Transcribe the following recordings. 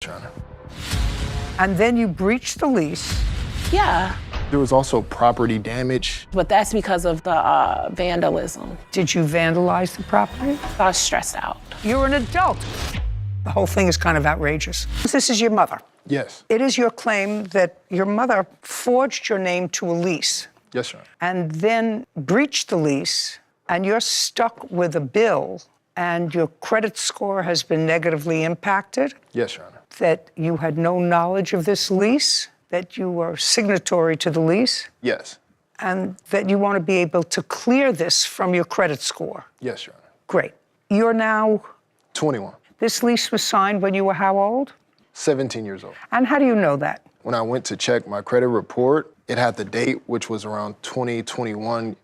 Your Honor. And then you breached the lease. Yeah, There was also property damage. but that's because of the vandalism. Did you vandalize the property? I was stressed out. You're an adult. The whole thing is kind of outrageous. This is your mother. Yes. It is your claim that your mother forged your name to a lease Yes, Your Honor. and then breached the lease, and you're stuck with a bill, and your credit score has been negatively impacted, Yes, Your Honor. that you had no knowledge of this lease, that you were signatory to the lease, Yes. and that you want to be able to clear this from your credit score. Yes, Your Honor. Great. You're now, 21. this lease was signed when you were how old? 17 years old. And how do you know that? When I went to check my credit report, it had the date, which was around 2021,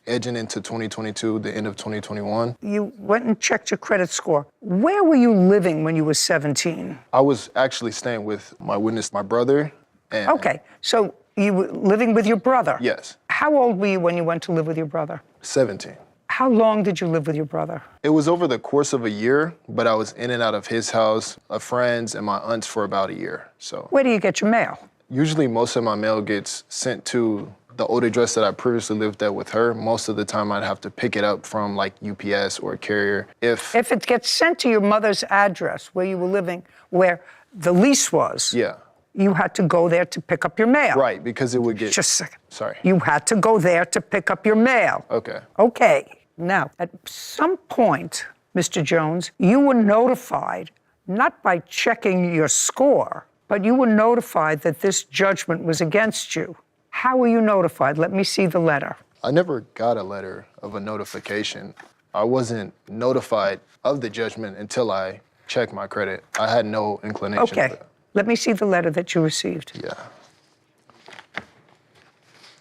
edging into 2022, the end of 2021. You went and checked your credit score. Where were you living when you were 17? I was actually staying with my witness, my brother. And Okay, so you were living with your brother? Yes, How old were you when you went to live with your brother? 17. How long did you live with your brother? It was over the course of a year, but I was in and out of his house, of friends, and my aunts for about a year. So Where do you get your mail? usually most of my mail gets sent to the old address that I previously lived at with her. Most of the time I'd have to pick it up from like UPS or a carrier. If If it gets sent to your mother's address where you were living, where the lease was, yeah, you had to go there to pick up your mail. right, because it would get, Just a second. sorry. You had to go there to pick up your mail. Okay, Okay. Now, at some point, Mr. Jones, you were notified, not by checking your score, but you were notified that this judgment was against you. How were you notified? Let me see the letter. I never got a letter of a notification. I wasn't notified of the judgment until I checked my credit. I had no inclination. Okay. For that. Let me see the letter that you received. Yeah.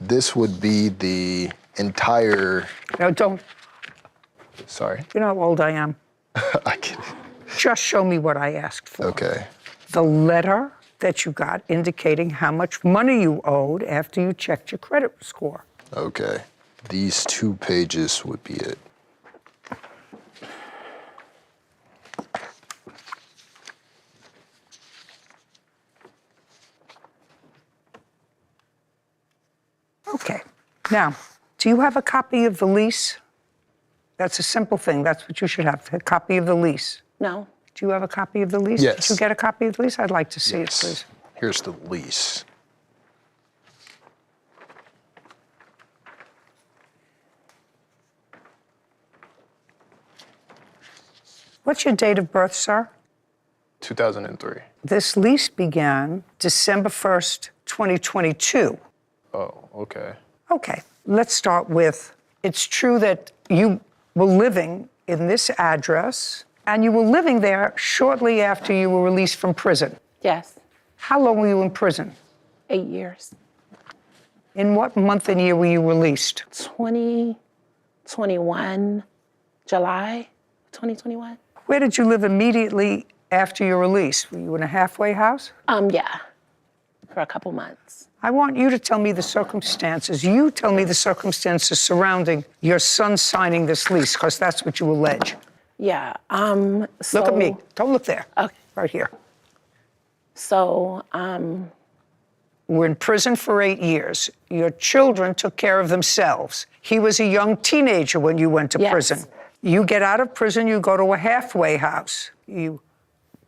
This would be the entire, Now, don't, sorry, you know how old I am? I get it. Just show me what I asked for. Okay. The letter that you got indicating how much money you owed after you checked your credit score. Okay. These 2 pages would be it. Okay. Now, do you have a copy of the lease? That's a simple thing. That's what you should have, a copy of the lease. No. Do you have a copy of the lease? Yes. Did you get a copy of the lease? I'd like to see Yes. it, please. Here's the lease. What's your date of birth, sir? 2003. This lease began December 1st, 2022. Oh, okay. Okay, let's start with, it's true that you were living in this address, and you were living there shortly after you were released from prison. Yes, How long were you in prison? 8 years. In what month and year were you released? 2021, July 2021. Where did you live immediately after your release? Were you in a halfway house? Yeah, for a couple months. I want you to tell me the circumstances. You tell me the circumstances surrounding your son signing this lease, because that's what you allege. Yeah, Look at me. Don't look there. Okay. Right here. So, We're in prison for 8 years. Your children took care of themselves. He was a young teenager when you went to Yes. prison. You get out of prison, you go to a halfway house. You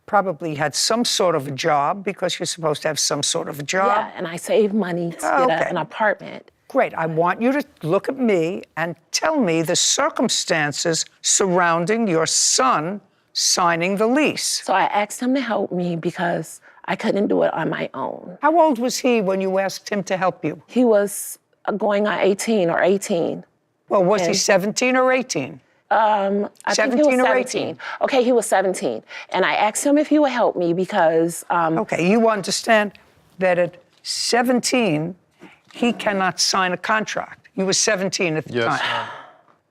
probably had some sort of a job, because you're supposed to have some sort of a job. yeah, and I saved money to Oh, get okay. an apartment. Great. I want you to look at me and tell me the circumstances surrounding your son signing the lease. So I asked him to help me because I couldn't do it on my own. How old was he when you asked him to help you? He was going on 18 or 18. Well, was he And- 17 or 18? I think he 17 was or 17. 18? Okay, he was 17. And I asked him if he would help me because, Okay, you understand that at 17, he cannot sign a contract. You were 17 at the Yes. time.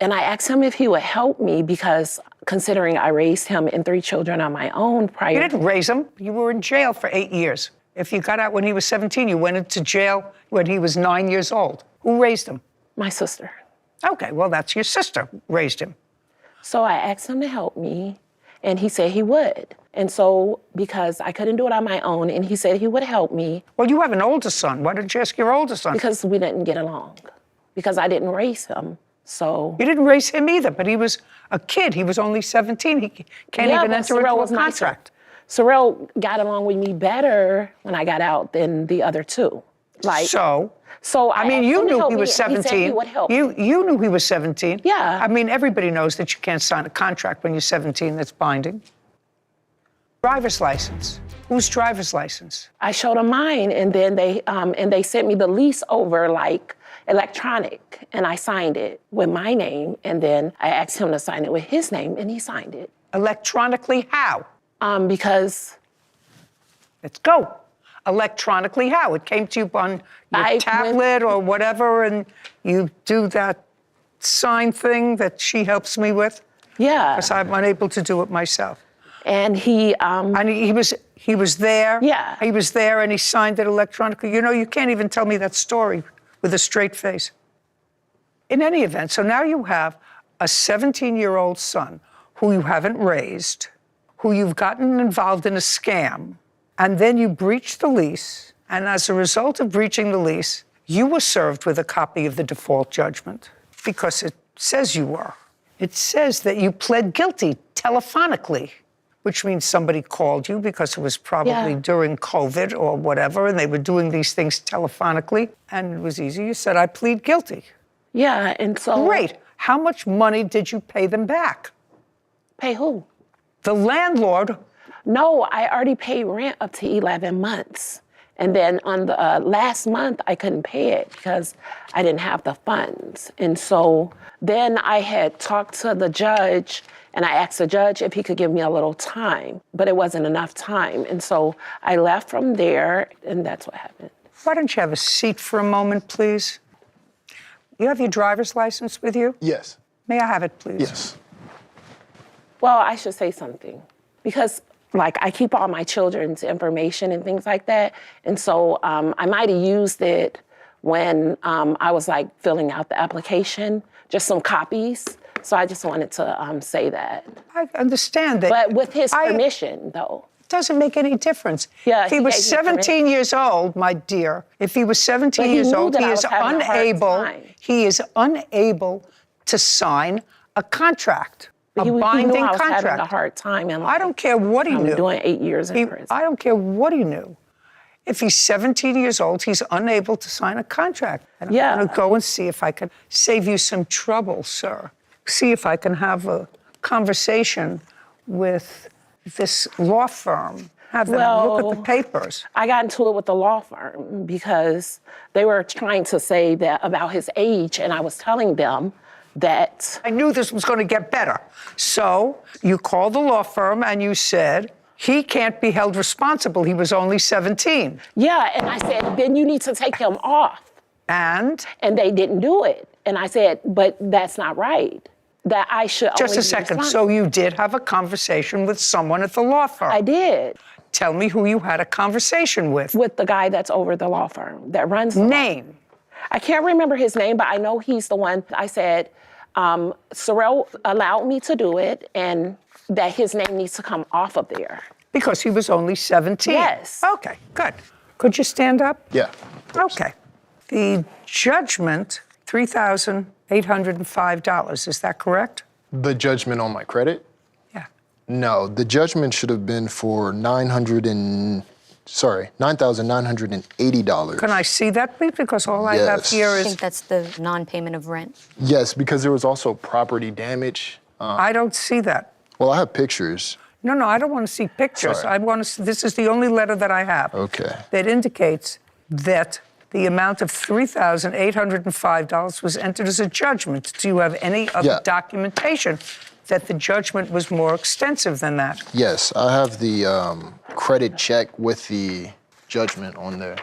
and I asked him if he would help me because considering I raised him and 3 children on my own prior. You didn't raise him. You were in jail for 8 years. If you got out when he was 17, you went into jail when he was 9 years old. Who raised him? My sister. Okay, well, that's your sister raised him. So I asked him to help me, And he said he would. And so, because I couldn't do it on my own, and he said he would help me Well, you have an older son. Why didn't you ask your older son? because we didn't get along, because I didn't raise him. So, You didn't raise him either, but he was a kid. He was only 17. He can't yeah, even but enter Sorrel into a was nicer. contract. Sorrel got along with me better when I got out than the other two. So, I mean, asked you him to knew help he me, was and he 17. said he would help. You knew he was 17. Yeah. I mean, everybody knows that you can't sign a contract when you're 17 that's binding. Driver's license. Whose driver's license? I showed him mine, and then they sent me the lease over like electronic, and I signed it with my name, and then I asked him to sign it with his name, and he signed it. Electronically, how? Because Let's go. Electronically, how? It came to you on your tablet or whatever, and you do that sign thing that she helps me with? yeah, Because I'm unable to do it myself. and he And he was there. Yeah. He was there and he signed it electronically. You know, you can't even tell me that story with a straight face. In any event, so now you have a 17-year-old son who you haven't raised, who you've gotten involved in a scam, and then you breach the lease. And as a result of breaching the lease, you were served with a copy of the default judgment because it says you were. It says that you pled guilty telephonically, which means somebody called you because it was probably Yeah. during COVID or whatever, and they were doing these things telephonically, and it was easy. You said, I plead guilty. yeah, and so Great. How much money did you pay them back? pay who? The landlord. No, I already paid rent up to 11 months. And then on the last month, I couldn't pay it because I didn't have the funds. And so then I had talked to the judge, and I asked the judge if he could give me a little time, but it wasn't enough time. And so I left from there, and that's what happened. Why don't you have a seat for a moment, please? You have your driver's license with you? Yes. May I have it, please? Yes. Well, I should say something because, like, I keep all my children's information and things like that. And so I might have used it when I was, like, filling out the application, just some copies. So I just wanted to say that. I understand that. But with his permission, though. It doesn't make any difference. Yeah, if he he was gave me 17 years old, my dear, if he was 17 But he years knew old, that he I is was having a hard unable. time. He is unable to sign a contract, He a knew binding I was having a contract. hard time. And I don't care what he I'm knew. doing 8 years in He- prison. I don't care what he knew. If he's 17 years old, he's unable to sign a contract. And Yeah. I'm going to go and see if I can save you some trouble, sir. See if I can have a conversation with this law firm. Have them look at the Well, papers. I got into it with the law firm because they were trying to say that about his age, and I was telling them that I knew this was going to get better. So you called the law firm and you said, he can't be held responsible. He was only 17. yeah, and I said, then you need to take him off. And And they didn't do it. And I said, but that's not right. That I should just only a be second. So responsible. you did have a conversation with someone at the law firm. I did, Tell me who you had a conversation with. with the guy that's over the law firm that runs the law. Name. I can't remember his name, but I know he's the one. I said, Sorrel allowed me to do it, and that his name needs to come off of there. Because he was only 17. Yes. Okay, good. Could you stand up? Yeah. Okay. The judgment, $3,805. Is that correct? The judgment on my credit? Yeah. No, the judgment should have been for $9,980. Can I see that, please? Because all I have Yes. here I is, think that's the non-payment of rent. Yes, because there was also property damage. I don't see that. Well, I have pictures. No, I don't want to see pictures. Sorry. I want to see, this is the only letter that I have. Okay. That indicates that the amount of $3,805 was entered as a judgment. Do you have any other Yeah. documentation that the judgment was more extensive than that? Yes, I have the credit check with the judgment on there.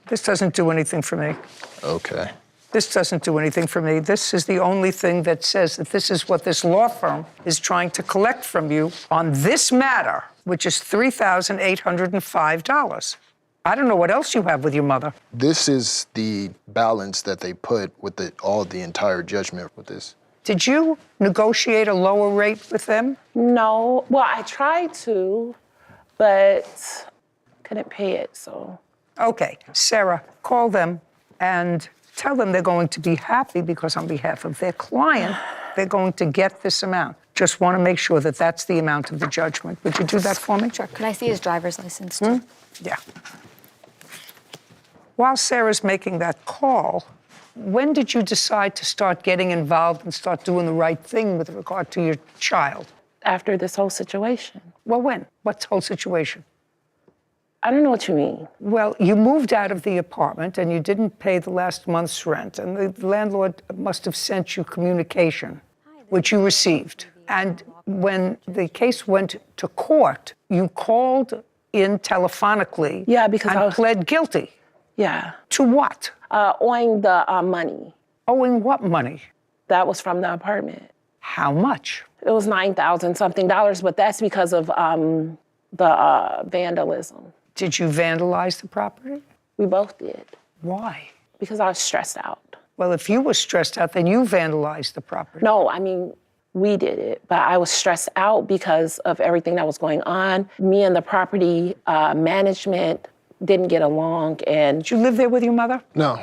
This doesn't do anything for me. Okay. This doesn't do anything for me. This is the only thing that says that this is what this law firm is trying to collect from you on this matter, which is $3,805. I don't know what else you have with your mother. This is the balance that they put with the entire judgment with this. Did you negotiate a lower rate with them? No, well, I tried to, but couldn't pay it, so. Okay, Sarah, call them and tell them they're going to be happy because on behalf of their client, they're going to get this amount. Just want to make sure that that's the amount of the judgment. Would you do that for me? Sure. Could I see his driver's license too? Yeah. While Sarah's making that call, when did you decide to start getting involved and start doing the right thing with regard to your child? After this whole situation. Well, when? What whole situation? I don't know what you mean. Well, you moved out of the apartment and you didn't pay the last month's rent, and the landlord must have sent you communication, which you received. And when the case went to court, you called in telephonically Yeah, because and I was- pled guilty. Yeah. To what? Owing the money. Owing what money? That was from the apartment. How much? It was $9,000 something, but that's because of the vandalism. Did you vandalize the property? We both did, Why? because I was stressed out. Well, if you were stressed out, then you vandalized the property. No, I mean, we did it, but I was stressed out because of everything that was going on. Me and the property management didn't get along, and Did you live there with your mother? No,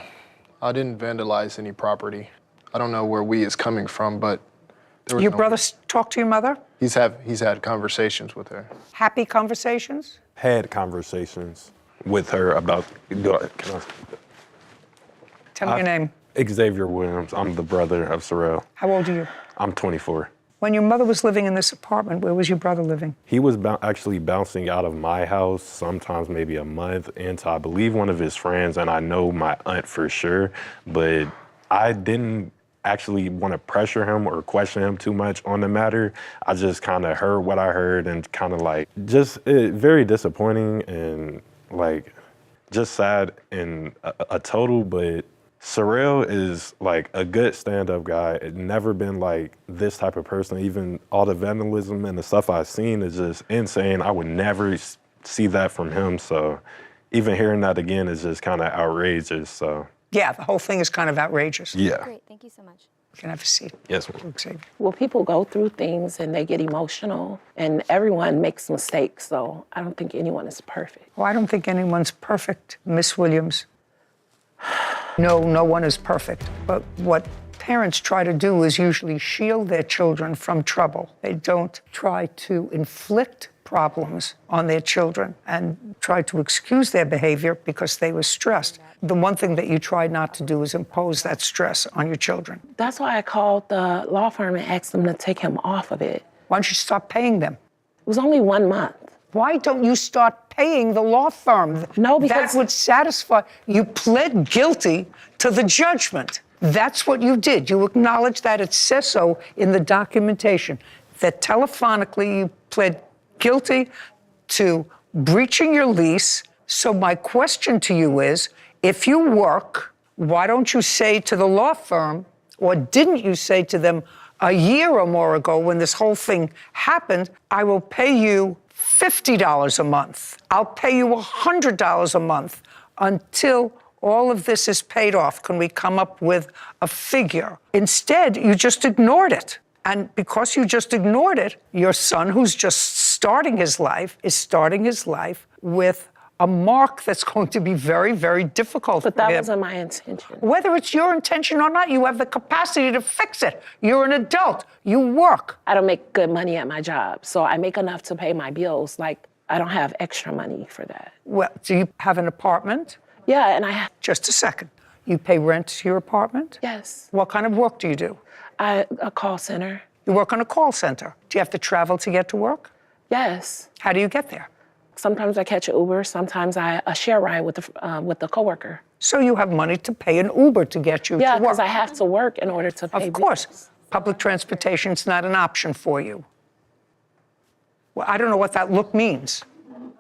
I didn't vandalize any property. I don't know where we is coming from, but there was Your no- brother talked to your mother? He's had conversations with her. Happy conversations? Had conversations with her about. Go ahead, can I? Tell me your name. Xavier Williams. I'm the brother of Sorrel. How old are you? I'm 24. When your mother was living in this apartment, where was your brother living? He was actually bouncing out of my house sometimes maybe a month into, I believe, one of his friends, and I know my aunt for sure, but I didn't actually want to pressure him or question him too much on the matter. I just kind of heard what I heard and kind of like just very disappointing and like just sad in a total, but Sorrel is like a good stand-up guy. It never been like this type of person. Even all the vandalism and the stuff I've seen is just insane. I would never see that from him. So even hearing that again is just kind of outrageous. So Yeah, the whole thing is kind of outrageous. yeah. Great, thank you so much. You can have a seat. Yes, ma'am. Xavier. well, people go through things and they get emotional, and everyone makes mistakes, so I don't think anyone is perfect. Well, I don't think anyone's perfect, Miss Williams. No, no one is perfect. But what parents try to do is usually shield their children from trouble. They don't try to inflict problems on their children and try to excuse their behavior because they were stressed. The one thing that you try not to do is impose that stress on your children. That's why I called the law firm and asked them to take him off of it. Why don't you stop paying them? It was only 1 month. Why don't you start paying the law firm? No, because- that would satisfy. You pled guilty to the judgment. That's what you did. You acknowledged that. It says so in the documentation that telephonically you pled guilty to breaching your lease. So my question to you is, if you work, why don't you say to the law firm, or didn't you say to them a year or more ago when this whole thing happened, I will pay you $50 a month. I'll pay you $100 a month until all of this is paid off. Can we come up with a figure? Instead, you just ignored it. And because you just ignored it, your son, who's just starting his life, is starting his life with a mark that's going to be very, very difficult But for that him. wasn't my intention. Whether it's your intention or not, you have the capacity to fix it. You're an adult. You work. I don't make good money at my job, so I make enough to pay my bills. Like, I don't have extra money for that. Well, do you have an apartment? Yeah, and I have, Just a second. You pay rent to your apartment? yes, What kind of work do you do? a call center. You work on a call center. Do you have to travel to get to work? Yes. How do you get there? Sometimes I catch an Uber, sometimes I share ride with the coworker. So you have money to pay an Uber to get you Yeah, to work. because I have to work in order to pay Of course. bills. Public transportation's not an option for you. Well, I don't know what that look means.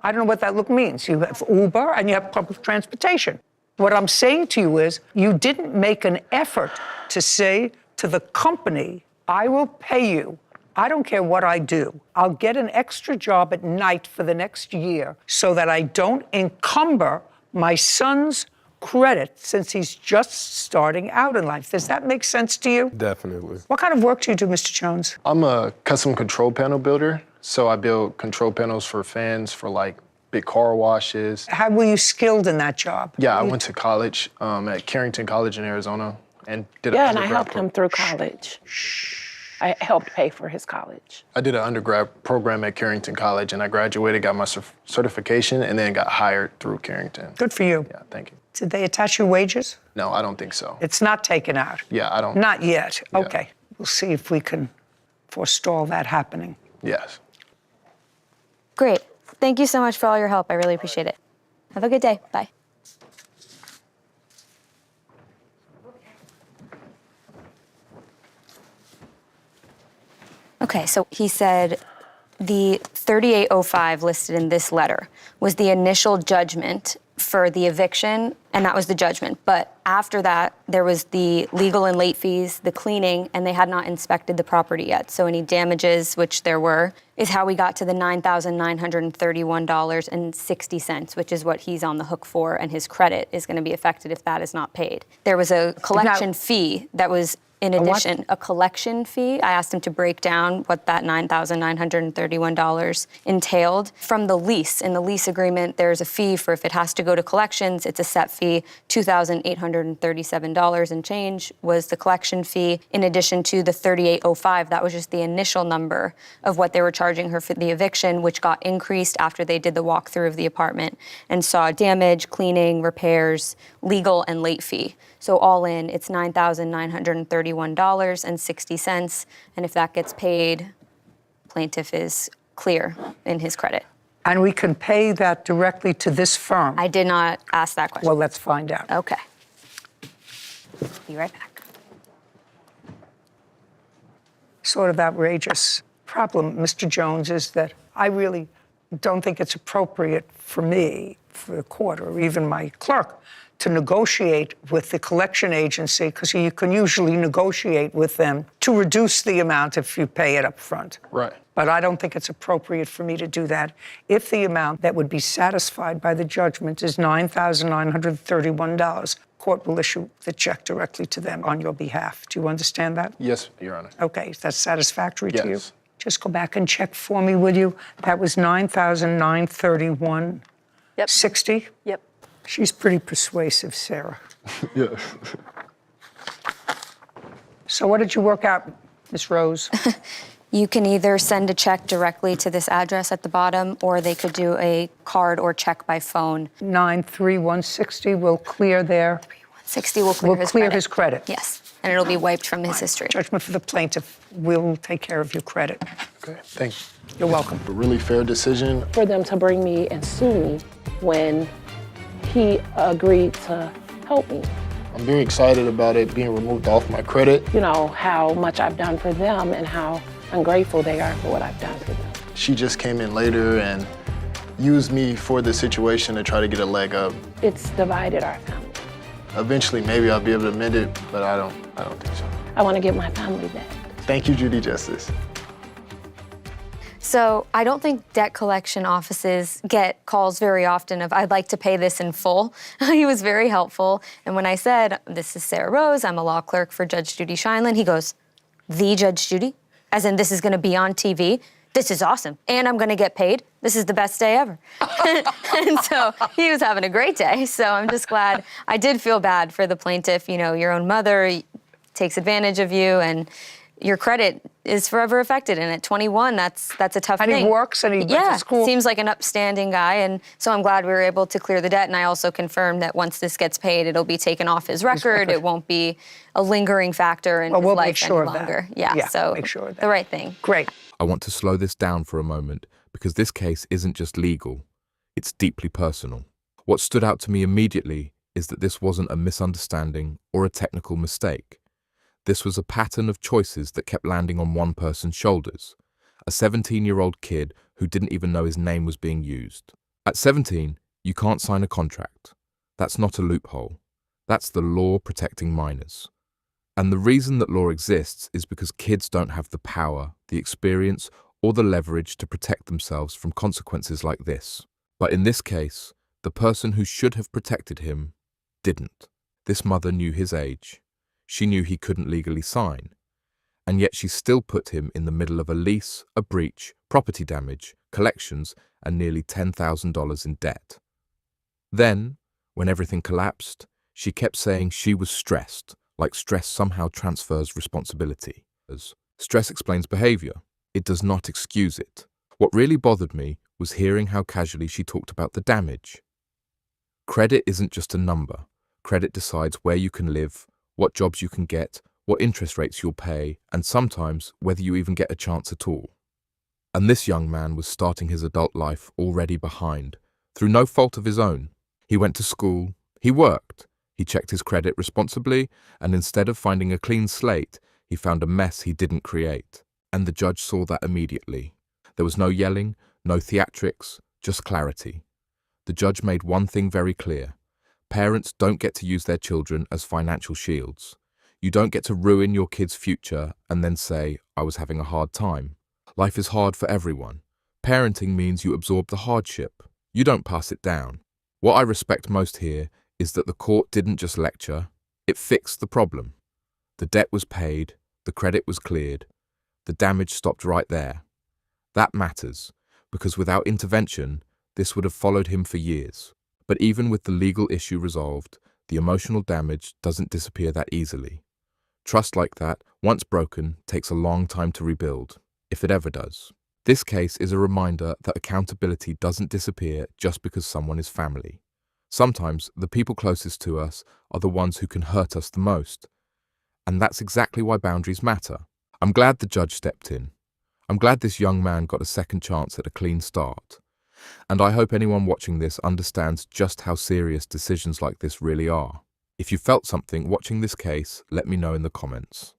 I don't know what that look means. You have Uber and you have public transportation. What I'm saying to you is you didn't make an effort to say to the company, I will pay you. I don't care what I do. I'll get an extra job at night for the next year so that I don't encumber my son's credit since he's just starting out in life. Does that make sense to you? Definitely. What kind of work do you do, Mr. Jones? I'm a custom control panel builder. So I build control panels for fans for like big car washes. How were you skilled in that job? Yeah, I went to college at Carrington College in Arizona and did Yeah, an and I undergrad helped him through college. I helped pay for his college. I did an undergrad program at Carrington College, and I graduated, got my certification, and then got hired through Carrington. Good for you. Yeah, thank you. Did they attach your wages? No, I don't think so. It's not taken out. Yeah, I don't. Not yet. Yeah. Okay. We'll see if we can forestall that happening. Yes. Great. Thank you so much for all your help. I really appreciate it. Have a good day. Bye. Okay, so he said the 3805 listed in this letter was the initial judgment for the eviction, and that was the judgment. But after that, there was the legal and late fees, the cleaning, and they had not inspected the property yet. So any damages, which there were, is how we got to the $9,931.60, which is what he's on the hook for, and his credit is going to be affected if that is not paid. There was a collection fee that was in addition, a collection fee. I asked him to break down what that $9,931 entailed. From the lease, in the lease agreement, there's a fee for if it has to go to collections, it's a set fee. $2,837 and change was the collection fee, in addition to the 3805. That was just the initial number of what they were charging her for the eviction, which got increased after they did the walkthrough of the apartment and saw damage, cleaning, repairs, legal, and late fee. So all in, it's $9,931.60. And if that gets paid, plaintiff is clear in his credit. And we can pay that directly to this firm. I did not ask that question. Well, let's find out. Okay. Be right back. Sort of outrageous. Problem, Mr. Jones, is that I really don't think it's appropriate for me, for the court, or even my clerk, to negotiate with the collection agency, because you can usually negotiate with them to reduce the amount if you pay it up front. Right. But I don't think it's appropriate for me to do that if the amount that would be satisfied by the judgment is $9,931. Court will issue the check directly to them on your behalf. Do you understand that? Yes, Your Honor. Okay, that's satisfactory to you? Yes. Just go back and check for me, will you? That was $9,931.60? Yep. Yep. She's pretty persuasive, Sarah. Yes. So what did you work out, Ms. Rose? You can either send a check directly to this address at the bottom, or they could do a card or check by phone. 93160 will clear there. 60 will clear Will his clear credit. his credit. Yes, and it'll be wiped from his history. Judgment for the plaintiff will take care of your credit. Okay, thank you. You're welcome. A really fair decision. For them to bring me and sue me when he agreed to help me. I'm very excited about it being removed off my credit. You know, how much I've done for them and how ungrateful they are for what I've done for them. She just came in later and used me for the situation to try to get a leg up. It's divided our family. Eventually, maybe I'll be able to mend it, but I don't think so. I want to get my family back. Thank you, Judy Justice. So I don't think debt collection offices get calls very often of, I'd like to pay this in full. He was very helpful. And when I said, this is Sarah Rose, I'm a law clerk for Judge Judy Shineland, he goes, the Judge Judy? As in, this is going to be on TV? This is awesome. And I'm going to get paid. This is the best day ever. And so he was having a great day. So I'm just glad. I did feel bad for the plaintiff. You know, your own mother takes advantage of you, and your credit is forever affected. And at 21, that's a tough And thing. he works and he went to school. Seems like an upstanding guy. And so I'm glad we were able to clear the debt. And I also confirmed that once this gets paid, it'll be taken off his record. It won't be a lingering factor in his we'll life make sure any of that. longer. Yeah, so make sure of that. the right thing. Great. I want to slow this down for a moment because this case isn't just legal, it's deeply personal. What stood out to me immediately is that this wasn't a misunderstanding or a technical mistake. This was a pattern of choices that kept landing on one person's shoulders, a 17-year-old kid who didn't even know his name was being used. At 17, you can't sign a contract. That's not a loophole. That's the law protecting minors. And the reason that law exists is because kids don't have the power, the experience, or the leverage to protect themselves from consequences like this. But in this case, The person who should have protected him didn't. This mother knew his age. She knew he couldn't legally sign. And yet she still put him in the middle of a lease, a breach, property damage, collections, and nearly $10,000 in debt. Then, when everything collapsed, she kept saying she was stressed, like stress somehow transfers responsibility. As stress explains behavior, it does not excuse it. What really bothered me was hearing how casually she talked about the damage. Credit isn't just a number. Credit decides where you can live, what jobs you can get, what interest rates you'll pay, and sometimes whether you even get a chance at all. And this young man was starting his adult life already behind, through no fault of his own. He went to school, he worked, he checked his credit responsibly, and instead of finding a clean slate, he found a mess he didn't create. And the judge saw that immediately. There was no yelling, no theatrics, just clarity. The judge made one thing very clear. Parents don't get to use their children as financial shields. You don't get to ruin your kid's future and then say, I was having a hard time. Life is hard for everyone. Parenting means you absorb the hardship. You don't pass it down. What I respect most here is that the court didn't just lecture, it fixed the problem. The debt was paid, the credit was cleared, the damage stopped right there. That matters, because without intervention, this would have followed him for years. But even with the legal issue resolved, the emotional damage doesn't disappear that easily. Trust like that, once broken, takes a long time to rebuild, if it ever does. This case is a reminder that accountability doesn't disappear just because someone is family. Sometimes the people closest to us are the ones who can hurt us the most. And that's exactly why boundaries matter. I'm glad the judge stepped in. I'm glad this young man got a second chance at a clean start. And I hope anyone watching this understands just how serious decisions like this really are. If you felt something watching this case, let me know in the comments.